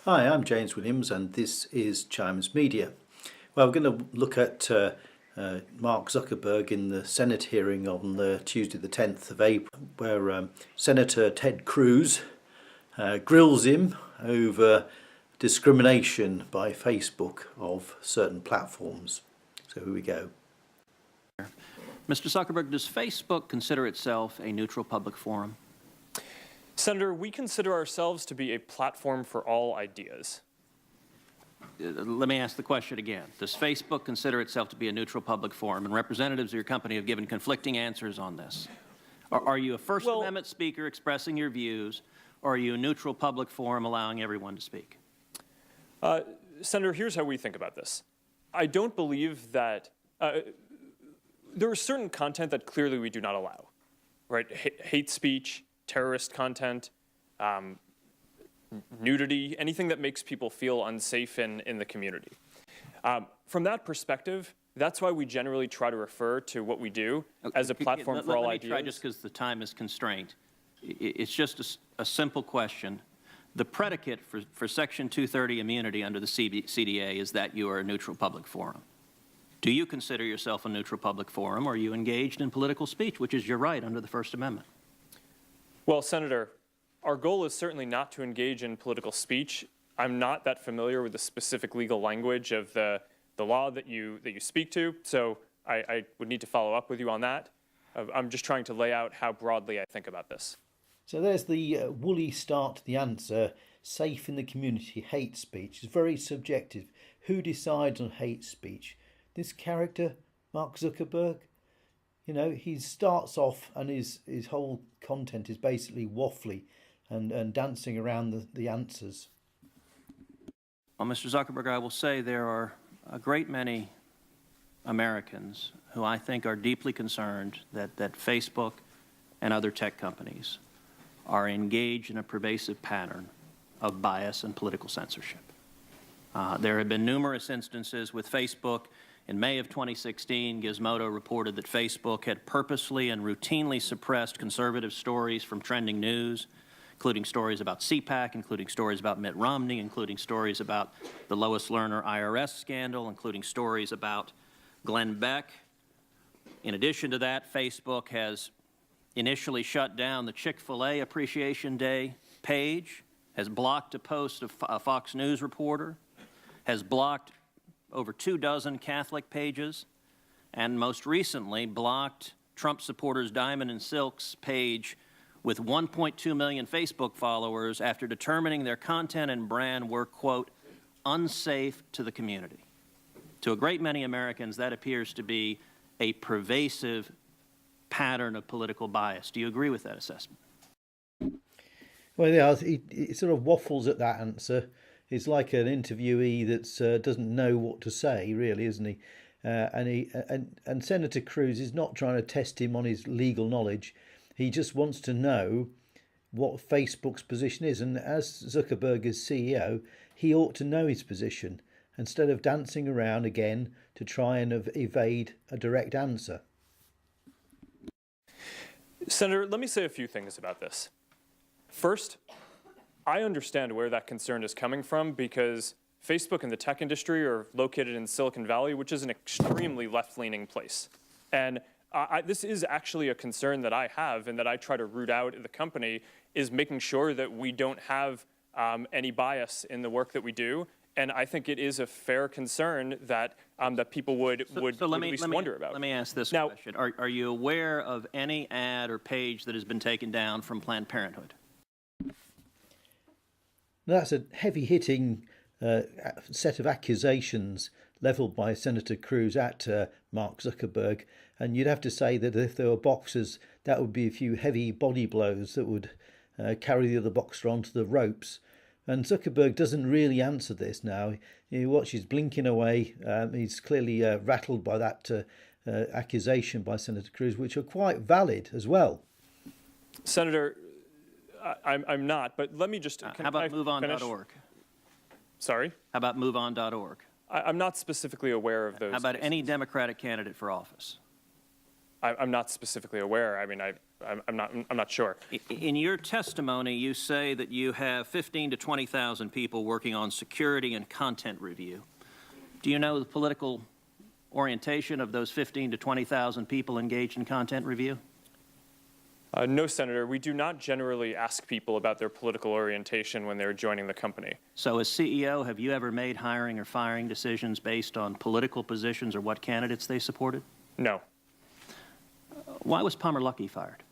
Hi, I'm James Williams, and this is Chimes Media. Well, we're going to look at Mark Zuckerberg in the Senate hearing on Tuesday, the 10th of April, where Senator Ted Cruz grills him over discrimination by Facebook of certain platforms. So here we go. Mr. Zuckerberg, does Facebook consider itself a neutral public forum? Senator, we consider ourselves to be a platform for all ideas. Let me ask the question again. Does Facebook consider itself to be a neutral public forum? And representatives of your company have given conflicting answers on this. Are you a First Amendment speaker expressing your views, or are you a neutral public forum allowing everyone to speak? Senator, here's how we think about this. I don't believe that there is certain content that clearly we do not allow, right? Hate speech, terrorist content, nudity, anything that makes people feel unsafe in the community. From that perspective, that's why we generally try to refer to what we do as a platform for all ideas. Let me try, just because the time is constrained. It's just a simple question. The predicate for Section 230 immunity under the CDA is that you are a neutral public forum. Do you consider yourself a neutral public forum, or are you engaged in political speech, which is your right under the First Amendment? Well, Senator, our goal is certainly not to engage in political speech. I'm not that familiar with the specific legal language of the law that you speak to, so I would need to follow up with you on that. I'm just trying to lay out how broadly I think about this. So there's the woolly start to the answer. Safe in the community, hate speech. It's very subjective. Who decides on hate speech? This character, Mark Zuckerberg? You know, he starts off and his whole content is basically waffly and dancing around the answers. Well, Mr. Zuckerberg, I will say there are a great many Americans who I think are deeply concerned that Facebook and other tech companies are engaged in a pervasive pattern of bias and political censorship. There have been numerous instances with Facebook. In May of 2016, Gizmodo reported that Facebook had purposely and routinely suppressed conservative stories from trending news, including stories about CPAC, including stories about Mitt Romney, including stories about the Lois Lerner IRS scandal, including stories about Glenn Beck. In addition to that, Facebook has initially shut down the Chick-fil-A Appreciation Day page, has blocked a post of a Fox News reporter, has blocked over 24 Catholic pages, and most recently blocked Trump supporters Diamond and Silk's page with 1.2 million Facebook followers after determining their content and brand were, quote, unsafe to the community. To a great many Americans, that appears to be a pervasive pattern of political bias. Do you agree with that assessment? Well, yeah, he sort of waffles at that answer. He's like an interviewee that doesn't know what to say, really, isn't he? And Senator Cruz is not trying to test him on his legal knowledge. He just wants to know what Facebook's position is. And as Zuckerberg is CEO, he ought to know his position instead of dancing around again to try and evade a direct answer. Senator, let me say a few things about this. First, I understand where that concern is coming from because Facebook and the tech industry are located in Silicon Valley, which is an extremely left-leaning place. And this is actually a concern that I have and that I try to root out in the company is making sure that we don't have any bias in the work that we do. And I think it is a fair concern that that people would at least wonder about. Let me ask this question. Are you aware of any ad or page that has been taken down from Planned Parenthood? That's a heavy-hitting set of accusations levelled by Senator Cruz at Mark Zuckerberg. And you'd have to say that if there were boxers, that would be a few heavy body blows that would carry the other boxer onto the ropes. And Zuckerberg doesn't really answer this now. You watch, he's blinking away. He's clearly rattled by that accusation by Senator Cruz, which are quite valid as well. Senator, I'm not, but let me just... How about MoveOn.org? Sorry? How about MoveOn.org? I'm not specifically aware of those. How about cases. any Democratic candidate for office? I'm not specifically aware. I mean, I'm not sure. In your testimony, you say that you have 15 to 20,000 people working on security and content review. Do you know the political orientation of those 15 to 20,000 people engaged in content review? No, Senator. We do not generally ask people about their political orientation when they're joining the company. So as CEO, have you ever made hiring or firing decisions based on political positions or what candidates they supported? No. Why was Palmer Luckey fired?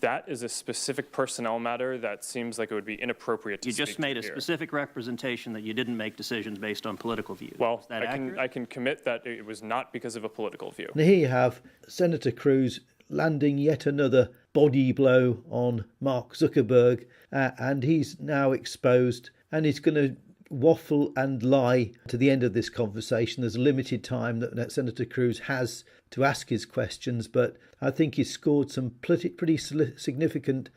That is a specific personnel matter that seems like it would be inappropriate to speak to here. You just made a specific representation that you didn't make decisions based on political views. Well, Is that accurate? I can commit that it was not because of a political view. Now here you have Senator Cruz landing yet another body blow on Mark Zuckerberg, and he's now exposed, and he's going to waffle and lie to the end of this conversation. There's a limited time that Senator Cruz has to ask his questions, but I think he's scored some pretty significant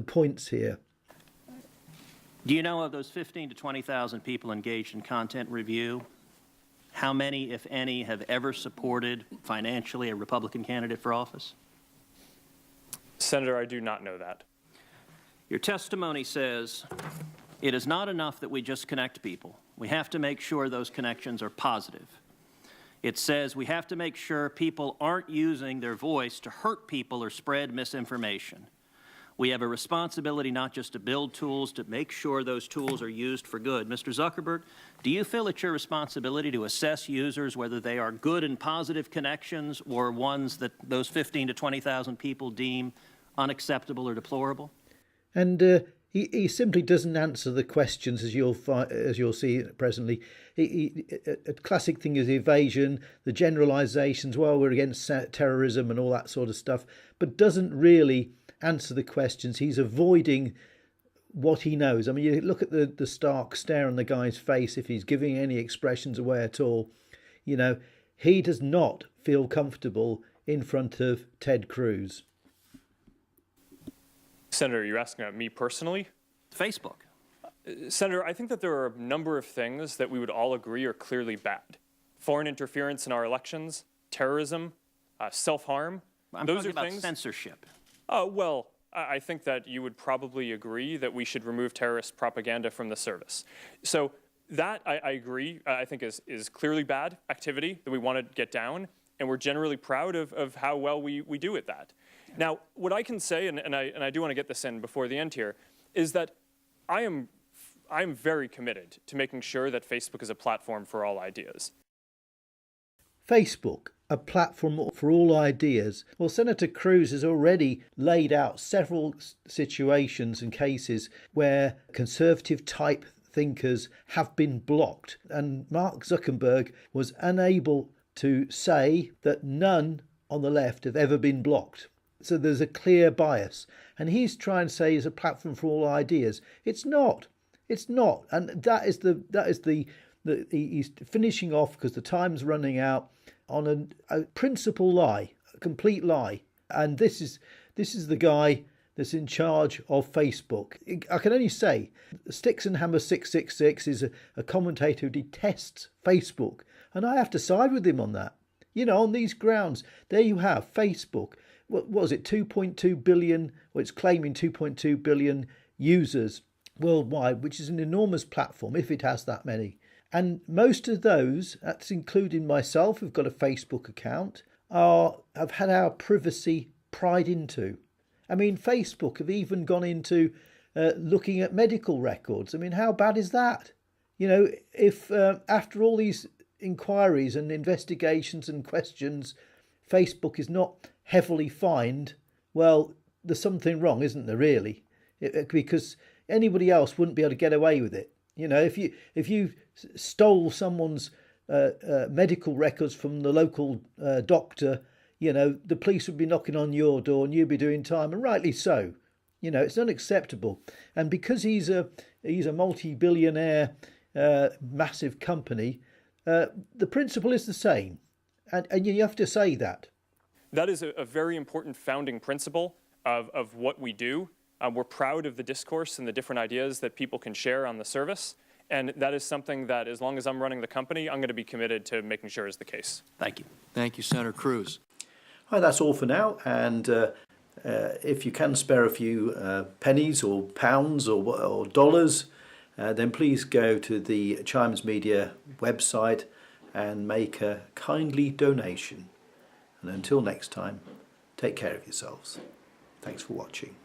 points here. Do you know of those 15 to 20,000 people engaged in content review, how many, if any, have ever supported financially a Republican candidate for office? Senator, I do not know that. Your testimony says it is not enough that we just connect people. We have to make sure those connections are positive. It says we have to make sure people aren't using their voice to hurt people or spread misinformation. We have a responsibility not just to build tools, to make sure those tools are used for good. Mr. Zuckerberg, do you feel it's your responsibility to assess users whether they are good and positive connections or ones that those 15 to 20,000 people deem unacceptable or deplorable? And he simply doesn't answer the questions, as you'll see presently. A classic thing is evasion, the generalizations. Well, we're against terrorism and all that sort of stuff, but doesn't really answer the questions. He's avoiding what he knows. I mean, you look at the stark stare on the guy's face if he's giving any expressions away at all. You know, he does not feel comfortable in front of Ted Cruz. Senator, you're asking about me personally? Facebook. Senator, I think that there are a number of things that we would all agree are clearly bad. Foreign interference in our elections, terrorism, self-harm. I'm Those talking are about things. Censorship. Well, I think that you would probably agree that we should remove terrorist propaganda from the service. So that, I agree, I think is clearly bad activity that we want to get down, and we're generally proud of how well we do at that. Now, what I can say, and I do want to get this in before the end here, is that I'm very committed to making sure that Facebook is a platform for all ideas. Facebook, a platform for all ideas. Well, Senator Cruz has already laid out several situations and cases where conservative type thinkers have been blocked, and Mark Zuckerberg was unable to say that none on the left have ever been blocked. So there's a clear bias, and he's trying to say it's a platform for all ideas. It's not. It's not, and that is the he's finishing off, because the time's running out, on a principal lie, a complete lie. And this is the guy that's in charge of Facebook. I can only say Sticks and Hammer 666 is a commentator who detests Facebook, and I have to side with him on that. You know, on these grounds, there you have Facebook. What was it, 2.2 billion, well, it's claiming 2.2 billion users worldwide, which is an enormous platform if it has that many. And most of those, that's including myself, who've got a Facebook account, have had our privacy pried into. I mean, Facebook have even gone into looking at medical records. I mean, how bad is that? You know, if after all these inquiries and investigations and questions, Facebook is not heavily fined, well, there's something wrong, isn't there, really? Because anybody else wouldn't be able to get away with it. You know, if you stole someone's medical records from the local doctor, you know, the police would be knocking on your door and you'd be doing time, and rightly so. You know, it's unacceptable. And because he's a multi-billionaire, massive company, the principle is the same, and you have to say that. That is a very important founding principle of what we do. We're proud of the discourse and the different ideas that people can share on the service. And that is something that, as long as I'm running the company, I'm going to be committed to making sure is the case. Thank you. Thank you, Senator Cruz. Right, that's all for now, and if you can spare a few pennies or pounds or dollars, then please go to the Chimes Media website and make a kindly donation. And until next time, take care of yourselves. Thanks for watching.